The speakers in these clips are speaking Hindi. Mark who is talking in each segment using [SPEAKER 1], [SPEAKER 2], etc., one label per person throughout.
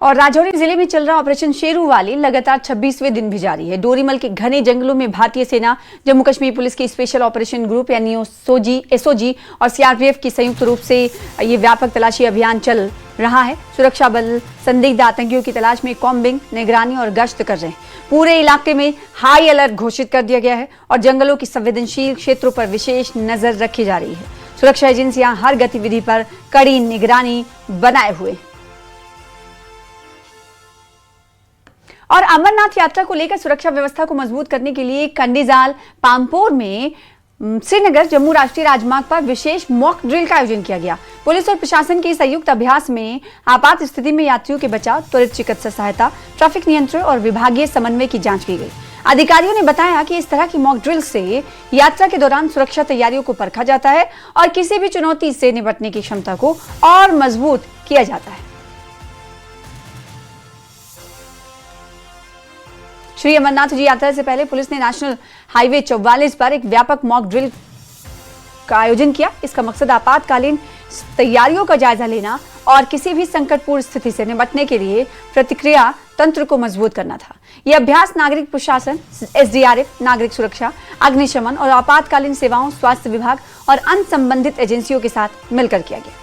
[SPEAKER 1] और राजौरी जिले में चल रहा ऑपरेशन शेरू वाली लगातार 26वें दिन भी जारी है। डोरीमल के घने जंगलों में भारतीय सेना, जम्मू कश्मीर पुलिस की स्पेशल ऑपरेशन ग्रुप यानी एसओजी और सीआरपीएफ की संयुक्त रूप से ये व्यापक तलाशी अभियान चल रहा है। सुरक्षा बल संदिग्ध आतंकियों की तलाश में कॉम्बिंग, निगरानी और गश्त कर रहे हैं। पूरे इलाके में हाई अलर्ट घोषित कर दिया गया है और जंगलों की संवेदनशील क्षेत्रों पर विशेष नजर रखी जा रही है। सुरक्षा एजेंसियां हर गतिविधि पर कड़ी निगरानी बनाए हुए हैं। और अमरनाथ यात्रा को लेकर सुरक्षा व्यवस्था को मजबूत करने के लिए कंडीजाल पामपोर में श्रीनगर जम्मू राष्ट्रीय राजमार्ग पर विशेष मॉक ड्रिल का आयोजन किया गया। पुलिस और प्रशासन के संयुक्त अभ्यास में आपात स्थिति में यात्रियों के बचाव, त्वरित चिकित्सा सहायता, ट्रैफिक नियंत्रण और विभागीय समन्वय की जांच की गई। अधिकारियों ने बताया कि इस तरह की मॉक ड्रिल से यात्रा के दौरान सुरक्षा तैयारियों को परखा जाता है और किसी भी चुनौती से निपटने की क्षमता को और मजबूत किया जाता है। श्री अमरनाथ जी यात्रा से पहले पुलिस ने नेशनल हाईवे 44 पर एक व्यापक मॉक ड्रिल का आयोजन किया। इसका मकसद आपातकालीन तैयारियों का जायजा लेना और किसी भी संकटपूर्ण स्थिति से निपटने के लिए प्रतिक्रिया तंत्र को मजबूत करना था। यह अभ्यास नागरिक प्रशासन, एसडीआरएफ, नागरिक सुरक्षा, अग्निशमन और आपातकालीन सेवाओं, स्वास्थ्य विभाग और अन्य संबंधित एजेंसियों के साथ मिलकर किया गया।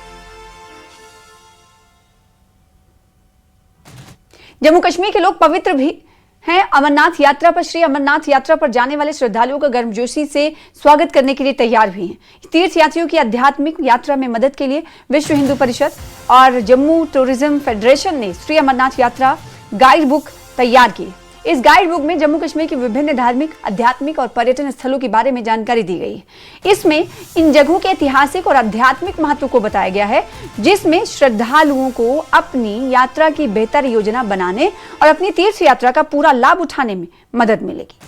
[SPEAKER 1] जम्मू कश्मीर के लोग पवित्र भी हैं। अमरनाथ यात्रा पर श्री अमरनाथ यात्रा पर जाने वाले श्रद्धालुओं का गर्मजोशी से स्वागत करने के लिए तैयार भी हैं। तीर्थ यात्रियों की आध्यात्मिक यात्रा में मदद के लिए विश्व हिंदू परिषद और जम्मू टूरिज्म फेडरेशन ने श्री अमरनाथ यात्रा गाइड बुक तैयार की। इस गाइड बुक में जम्मू कश्मीर के विभिन्न धार्मिक, आध्यात्मिक और पर्यटन स्थलों के बारे में जानकारी दी गई है। इसमें इन जगहों के ऐतिहासिक और आध्यात्मिक महत्व को बताया गया है, जिसमें श्रद्धालुओं को अपनी यात्रा की बेहतर योजना बनाने और अपनी तीर्थ यात्रा का पूरा लाभ उठाने में मदद मिलेगी।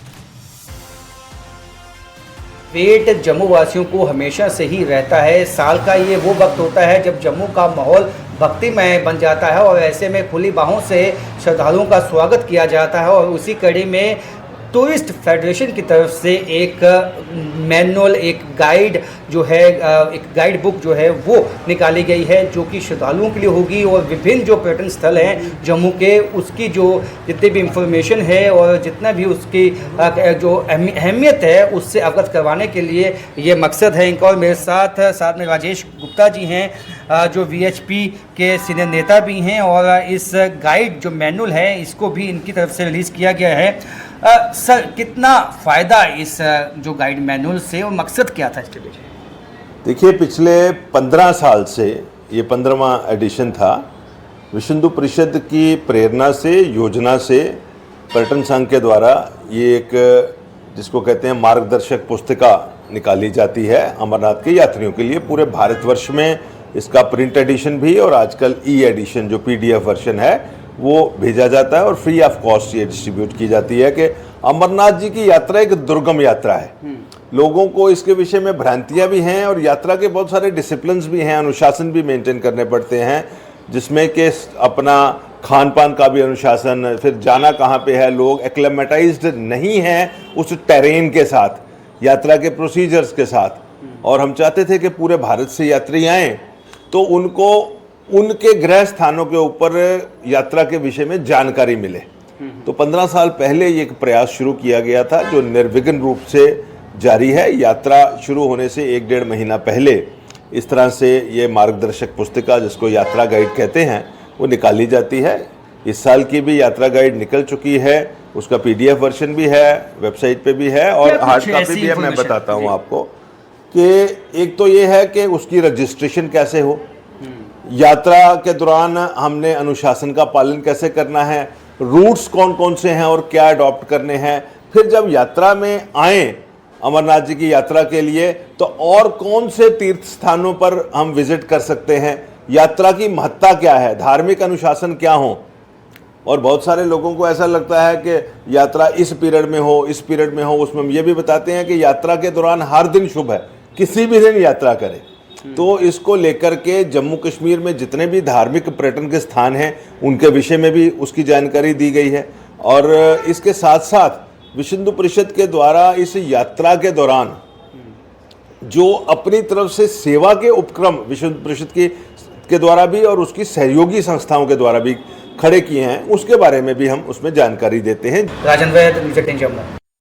[SPEAKER 2] वेट जम्मू वासियों को हमेशा से ही रहता है। साल का ये वो वक्त होता है जब जम्मू का माहौल भक्तिमय बन जाता है और ऐसे में खुली बाहों से श्रद्धालुओं का स्वागत किया जाता है। और उसी कड़ी में टूरिस्ट फेडरेशन की तरफ से एक मैनुअल, एक गाइड जो है, एक गाइड बुक जो है वो निकाली गई है, जो कि श्रद्धालुओं के लिए होगी और विभिन्न जो पर्यटन स्थल हैं जम्मू के, उसकी जो जितनी भी इंफॉर्मेशन है और जितना भी उसकी जो अहमियत है उससे अवगत करवाने के लिए ये मकसद है इनका। और मेरे साथ में राजेश गुप्ता जी हैं, जो वीएचपी के सीनियर नेता भी हैं, और इस गाइड जो मैनुअल है इसको भी इनकी तरफ से रिलीज़ किया गया है। सर, कितना फ़ायदा इस जो गाइड मैनुअल से, और मकसद क्या था इसके पीछे?
[SPEAKER 3] देखिए, पिछले 15 साल से ये 15वां एडिशन था। विश्व हिंदू परिषद की प्रेरणा से, योजना से पर्यटन संघ के द्वारा ये एक, जिसको कहते हैं मार्गदर्शक पुस्तिका, निकाली जाती है अमरनाथ के यात्रियों के लिए। पूरे भारतवर्ष में इसका प्रिंट एडिशन भी और आजकल ई एडिशन जो पीडीएफ वर्जन है वो भेजा जाता है और फ्री ऑफ कॉस्ट ये डिस्ट्रीब्यूट की जाती है कि अमरनाथ जी की यात्रा एक दुर्गम यात्रा है। लोगों को इसके विषय में भ्रांतियां भी हैं और यात्रा के बहुत सारे डिसिप्लिन्स भी हैं, अनुशासन भी मेंटेन करने पड़ते हैं, जिसमें कि अपना खान पान का भी अनुशासन, फिर जाना कहाँ पे है, लोग एक्लेमेटाइज्ड नहीं हैं उस टेरेन के साथ, यात्रा के प्रोसीजर्स के साथ। और हम चाहते थे कि पूरे भारत से यात्री आएँ तो उनको उनके गृह स्थानों के ऊपर यात्रा के विषय में जानकारी मिले। तो 15 साल पहले ये एक प्रयास शुरू किया गया था जो निर्विघ्न रूप से जारी है। यात्रा शुरू होने से 1-1.5 महीना पहले इस तरह से ये मार्गदर्शक पुस्तिका, जिसको यात्रा गाइड कहते हैं, वो निकाली जाती है। इस साल की भी यात्रा गाइड निकल चुकी है, उसका पीडीएफ वर्जन भी है, वेबसाइट पे भी है और हार्ड कॉपी भी है। मैं बताता हूँ आपको कि एक तो ये है कि उसकी रजिस्ट्रेशन कैसे हो, यात्रा के दौरान हमने अनुशासन का पालन कैसे करना है, रूट्स कौन कौन से हैं और क्या अडॉप्ट करने हैं, फिर जब यात्रा में आए अमरनाथ जी की यात्रा के लिए तो और कौन से तीर्थ स्थानों पर हम विजिट कर सकते हैं, यात्रा की महत्ता क्या है, धार्मिक अनुशासन क्या हो। और बहुत सारे लोगों को ऐसा लगता है कि यात्रा इस पीरियड में हो, इस पीरियड में हो। उसमें हम ये भी बताते हैं कि यात्रा के दौरान हर दिन शुभ है, किसी भी दिन यात्रा करें। तो इसको लेकर के जम्मू कश्मीर में जितने भी धार्मिक पर्यटन के स्थान हैं उनके विषय में भी उसकी जानकारी दी गई है। और इसके साथ साथ विश्व हिंदू परिषद के द्वारा इस यात्रा के दौरान जो अपनी तरफ से सेवा के उपक्रम विश्व हिंदू परिषद के द्वारा भी और उसकी सहयोगी संस्थाओं के द्वारा भी खड़े किए हैं उसके बारे में भी हम उसमें जानकारी देते हैं।
[SPEAKER 2] राजन वैद, न्यूज़ 18 जम्मू।